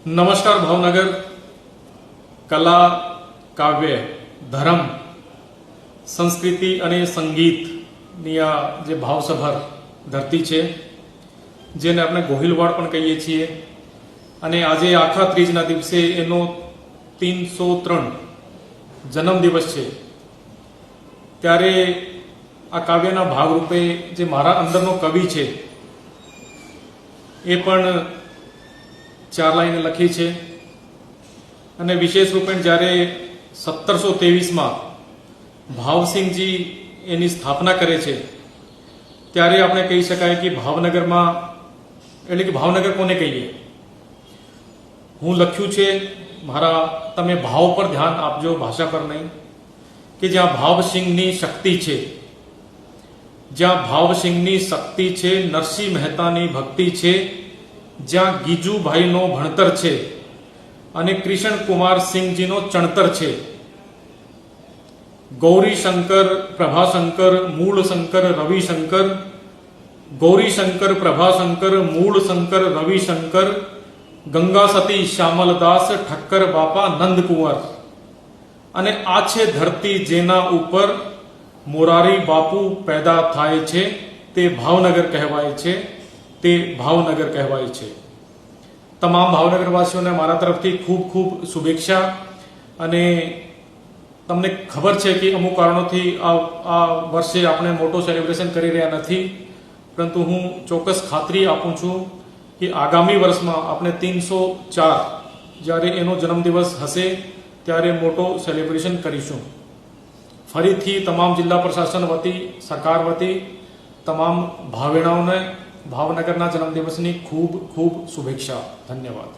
નમસ્કાર ભાવનગર. કલા, કાવ્ય, ધર્મ, સંસ્કૃતિ અને સંગીતની આ જે ભાવસભર ધરતી છે, જેને આપણે ગોહિલવાડ પણ કહીએ છીએ, અને આજે આખા ત્રીજના દિવસે એનો 303 જન્મદિવસ છે. ત્યારે આ કાવ્યના ભાગરૂપે જે મારા અંદરનો કવિ છે એ પણ 4 લાઈન લખી છે. અને વિશેષ રૂપે જ્યારે 1723માં ભાવસિંહજી એની સ્થાપના કરે છે, ત્યારે આપણે કહી શકાય કે ભાવનગરમાં, એટલે કે ભાવનગર કોને કહીએ, હું લખ્યું છે મારા, તમે ભાવ પર ધ્યાન આપજો, ભાષા પર નહીં, કે જ્યાં ભાવસિંહની શક્તિ છે, જ્યાં ભાવસિંહની શક્તિ છે, નરસિંહ મહેતાની ભક્તિ છે, જ્યાં ગીજુભાઈનો ભણતર છે અને કૃષ્ણ કુમાર સિંહજીનો ચણતર છે, ગૌરીશંકર, પ્રભાશંકર, મૂળશંકર, રવિશંકર, ગૌરીશંકર, પ્રભાશંકર, મૂળશંકર, રવિશંકર, ગંગા સતી, શ્યામલદાસ, ઠક્કર બાપા, નંદકુંવર, અને આ છે ધરતી જેના ઉપર મોરારી બાપુ પેદા થાય છે, તે ભાવનગર કહેવાય છે, તે ભાવનગર કહેવાય છે. તમામ ભાવનગરવાસીઓને મારા તરફથી ખૂબ ખૂબ શુભેચ્છા. અને તમને ખબર છે કે અમુક કારણોથી આ વર્ષે આપણે મોટો સેલિબ્રેશન કરી રહ્યા નથી, પરંતુ હું ચોક્કસ ખાતરી આપું છું કે આગામી વર્ષમાં આપણે 304 જ્યારે એનો જન્મદિવસ હશે ત્યારે મોટો સેલિબ્રેશન કરીશું. ફરીથી તમામ જિલ્લા પ્રશાસન વતી, સરકાર વતી તમામ ભાવેણાઓને ભાવનગરના જન્મદિવસની ખૂબ ખૂબ શુભેચ્છા. ધન્યવાદ.